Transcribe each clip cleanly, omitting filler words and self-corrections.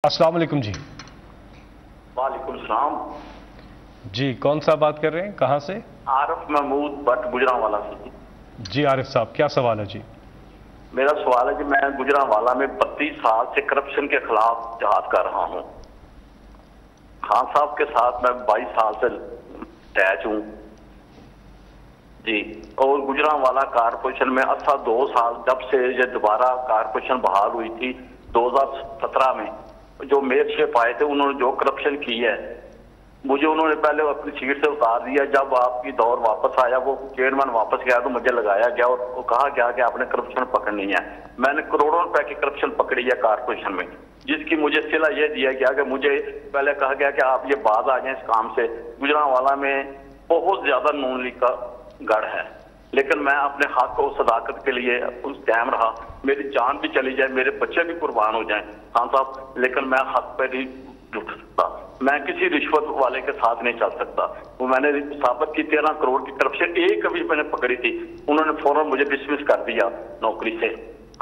अस्सलाम वालेकुम जी। वालेकुम सलाम जी, कौन सा बात कर रहे हैं, कहाँ से? आरिफ महमूद भट्ट गुजरांवाला से। जी आरिफ साहब, क्या सवाल है जी? मेरा सवाल है कि मैं गुजरांवाला में 32 साल से करप्शन के खिलाफ जहाद कर रहा हूँ। खान साहब के साथ मैं 22 साल से अटैच हूँ जी। और गुजरांवाला कारपोरेशन में 2 साल जब से ये दोबारा कारपोरेशन बहाल हुई थी 2017 में, जो मेयरशिप आए थे उन्होंने जो करप्शन की है, मुझे उन्होंने पहले अपनी सीट से उतार दिया। जब आपकी दौर वापस आया, वो चेयरमैन वापस गया तो मुझे लगाया गया और वो कहा गया कि आपने करप्शन पकड़नी है। मैंने करोड़ों रुपए की करप्शन पकड़ी है कारपोरेशन में, जिसकी मुझे सिला यह दिया गया कि मुझे पहले कहा गया कि आप ये बाज आ जाए इस काम से। गुजरांवाला में बहुत ज्यादा नून लीग का गढ़ है, लेकिन मैं अपने हक और सदाकत के लिए उस कायम रहा। मेरी जान भी चली जाए, मेरे बच्चे भी कुर्बान हो जाएं खान साहब, लेकिन मैं हक पे नहीं जुट सकता। मैं किसी रिश्वत वाले के साथ नहीं चल सकता। वो मैंने साबित की 13 करोड़ की तरफ से एक कभी मैंने पकड़ी थी, उन्होंने फौरन मुझे डिसमिस कर दिया नौकरी से।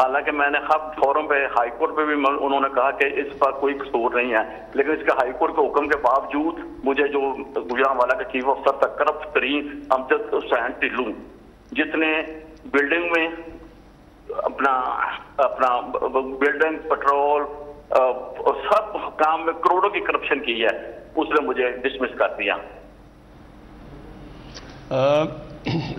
हालांकि मैंने खब फौरन पे हाई कोर्ट पे भी उन्होंने कहा कि इस पर कोई कसूर नहीं है, लेकिन इसके हाई कोर्ट के हुक्म के बावजूद मुझे जो गुजरांवाला के चीफ अफसर तक करप्ट तरीन अमजद हुसैन टिल्लू, जितने बिल्डिंग में अपना बिल्डिंग पेट्रोल और सब काम में करोड़ों की करप्शन की है, उसने मुझे डिसमिस कर दिया।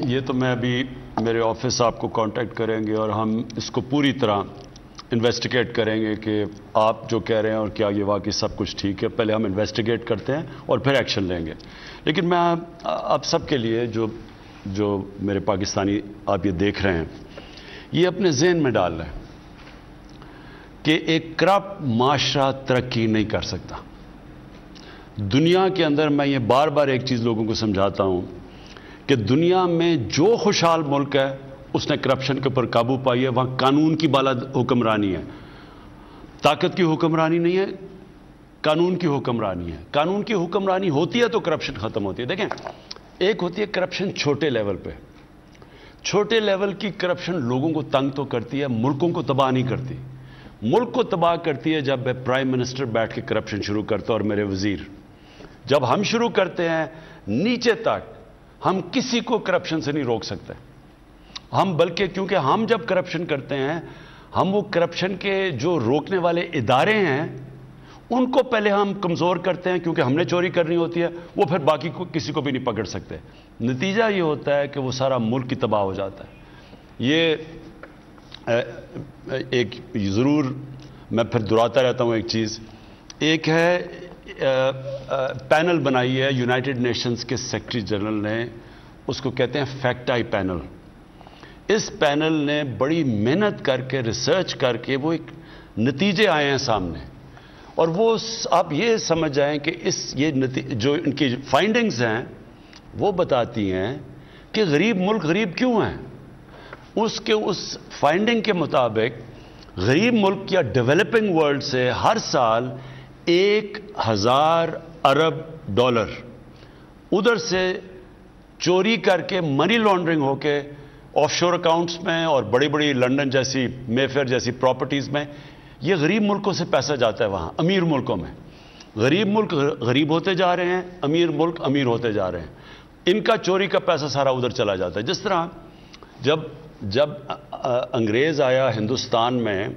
ये तो मैं अभी मेरे ऑफिस आपको कांटेक्ट करेंगे और हम इसको पूरी तरह इन्वेस्टिगेट करेंगे कि आप जो कह रहे हैं और क्या ये वाकई सब कुछ ठीक है। पहले हम इन्वेस्टिगेट करते हैं और फिर एक्शन लेंगे। लेकिन मैं आप सबके लिए जो मेरे पाकिस्तानी आप ये देख रहे हैं, ये अपने जहन में डाल रहे हैं कि एक करप्ट माशरा तरक्की नहीं कर सकता। दुनिया के अंदर मैं ये बार बार एक चीज़ लोगों को समझाता हूं कि दुनिया में जो खुशहाल मुल्क है उसने करप्शन के ऊपर काबू पाई है, वहां कानून की बाला हुक्मरानी है, ताकत की हुक्मरानी नहीं है, कानून की हुक्मरानी है। कानून की हुक्मरानी होती है तो करप्शन खत्म होती है। देखें, एक होती है करप्शन छोटे लेवल पे। छोटे लेवल की करप्शन लोगों को तंग तो करती है, मुल्कों को तबाह नहीं करती। मुल्क को तबाह करती है जब प्राइम मिनिस्टर बैठ के करप्शन शुरू करता है और मेरे वजीर। जब हम शुरू करते हैं नीचे तक, हम किसी को करप्शन से नहीं रोक सकते। हम बल्कि क्योंकि हम जब करप्शन करते हैं, हम वो करप्शन के जो रोकने वाले इदारे हैं उनको पहले हम कमजोर करते हैं, क्योंकि हमने चोरी करनी होती है, वो फिर बाकी को किसी को भी नहीं पकड़ सकते। नतीजा ये होता है कि वो सारा मुल्क ही तबाह हो जाता है। ये एक ज़रूर मैं फिर दोहराता रहता हूँ एक चीज़। एक है पैनल बनाई है यूनाइटेड नेशंस के सेक्रेटरी जनरल ने, उसको कहते हैं फैक्ट आई पैनल। इस पैनल ने बड़ी मेहनत करके रिसर्च करके वो एक नतीजे आए हैं सामने, और वो आप ये समझ जाएं कि जो इनकी फाइंडिंग्स हैं वो बताती हैं कि गरीब मुल्क गरीब क्यों हैं। उस फाइंडिंग के मुताबिक गरीब मुल्क या डेवलपिंग वर्ल्ड से हर साल 1000 अरब डॉलर उधर से चोरी करके, मनी लॉन्ड्रिंग होके ऑफशोर अकाउंट्स में और बड़ी बड़ी लंदन जैसी, मेफेयर जैसी प्रॉपर्टीज में, ये गरीब मुल्कों से पैसा जाता है वहां अमीर मुल्कों में। गरीब मुल्क गरीब होते जा रहे हैं, अमीर मुल्क अमीर होते जा रहे हैं। इनका चोरी का पैसा सारा उधर चला जाता है। जिस तरह जब अंग्रेज आया हिंदुस्तान में,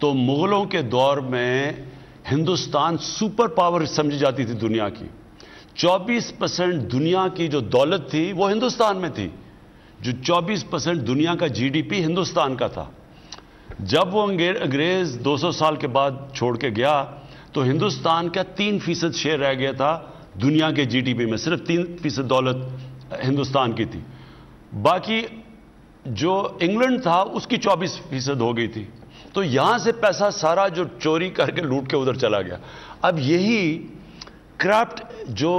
तो मुगलों के दौर में हिंदुस्तान सुपर पावर समझी जाती थी दुनिया की। 24% दुनिया की जो दौलत थी वो हिंदुस्तान में थी। जो 24% दुनिया का जीडीपी हिंदुस्तान का था। जब वो अंग्रेज 200 साल के बाद छोड़ के गया, तो हिंदुस्तान का 3% शेयर रह गया था दुनिया के जीडीपी में। सिर्फ 3% दौलत हिंदुस्तान की थी। बाकी जो इंग्लैंड था उसकी 24% हो गई थी। तो यहां से पैसा सारा जो चोरी करके लूट के उधर चला गया। अब यही करप्ट जो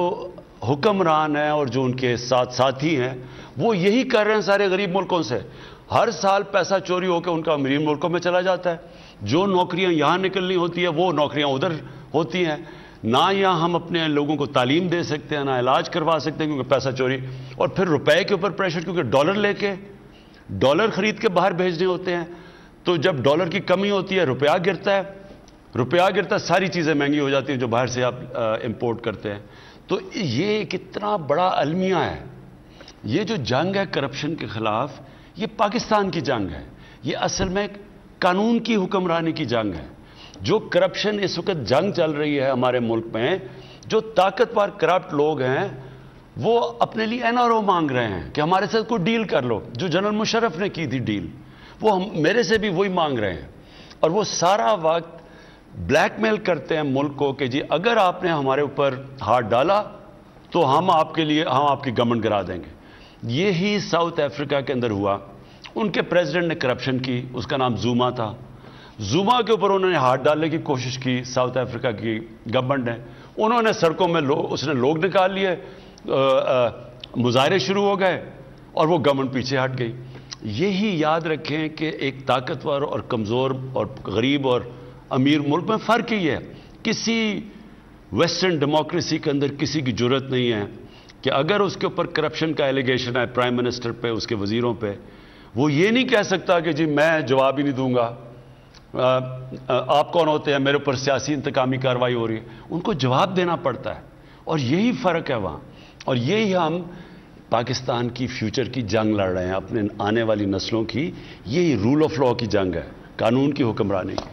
हुक्मरान है और जो उनके साथ साथी हैं, वो यही कर रहे हैं सारे गरीब मुल्कों से। हर साल पैसा चोरी होकर उनका अमीर मुल्कों में चला जाता है। जो नौकरियां यहां निकलनी होती है वो नौकरियां उधर होती हैं। ना यहां हम अपने लोगों को तालीम दे सकते हैं, ना इलाज करवा सकते हैं, क्योंकि पैसा चोरी। और फिर रुपए के ऊपर प्रेशर, क्योंकि डॉलर खरीद के बाहर भेजने होते हैं। तो जब डॉलर की कमी होती है रुपया गिरता है, रुपया गिरता सारी चीज़ें महंगी हो जाती हैं जो बाहर से आप इंपोर्ट करते हैं। तो ये कितना बड़ा अलमिया है। ये जो जंग है करप्शन के खिलाफ, ये पाकिस्तान की जंग है। ये असल में कानून की हुक्मरानी की जंग है। जो करप्शन इस वक्त जंग चल रही है हमारे मुल्क में, जो ताकतवर करप्ट लोग हैं वो अपने लिए एनआरओ मांग रहे हैं कि हमारे साथ कोई डील कर लो। जो जनरल मुशर्रफ ने की थी डील, वो मेरे से भी वही मांग रहे हैं। और वो सारा वक्त ब्लैकमेल करते हैं मुल्क को कि जी अगर आपने हमारे ऊपर हाथ डाला तो हम आपकी गवर्नमेंट गिरा देंगे। यही साउथ अफ्रीका के अंदर हुआ। उनके प्रेसिडेंट ने करप्शन की, उसका नाम ज़ूमा था। ज़ूमा के ऊपर उन्होंने हाथ डालने की कोशिश की साउथ अफ्रीका की गवर्नमेंट ने। उन्होंने सड़कों में उसने लोग निकाल लिए, मुजाहरे शुरू हो गए और वो गवर्नमेंट पीछे हट गई। यही याद रखें कि एक ताकतवर और कमज़ोर और गरीब और अमीर मुल्क में फ़र्क ही है। किसी वेस्टर्न डेमोक्रेसी के अंदर किसी की जुर्रत नहीं है कि अगर उसके ऊपर करप्शन का एलिगेशन है प्राइम मिनिस्टर पे, उसके वजीरों पे, वो ये नहीं कह सकता कि जी मैं जवाब ही नहीं दूंगा, आप कौन होते हैं, मेरे ऊपर सियासी इंतकामी कार्रवाई हो रही है। उनको जवाब देना पड़ता है। और यही फ़र्क है वहाँ। और यही हम पाकिस्तान की फ्यूचर की जंग लड़ रहे हैं, अपने आने वाली नस्लों की। यही रूल ऑफ लॉ की जंग है, कानून की हुक्मरानी की।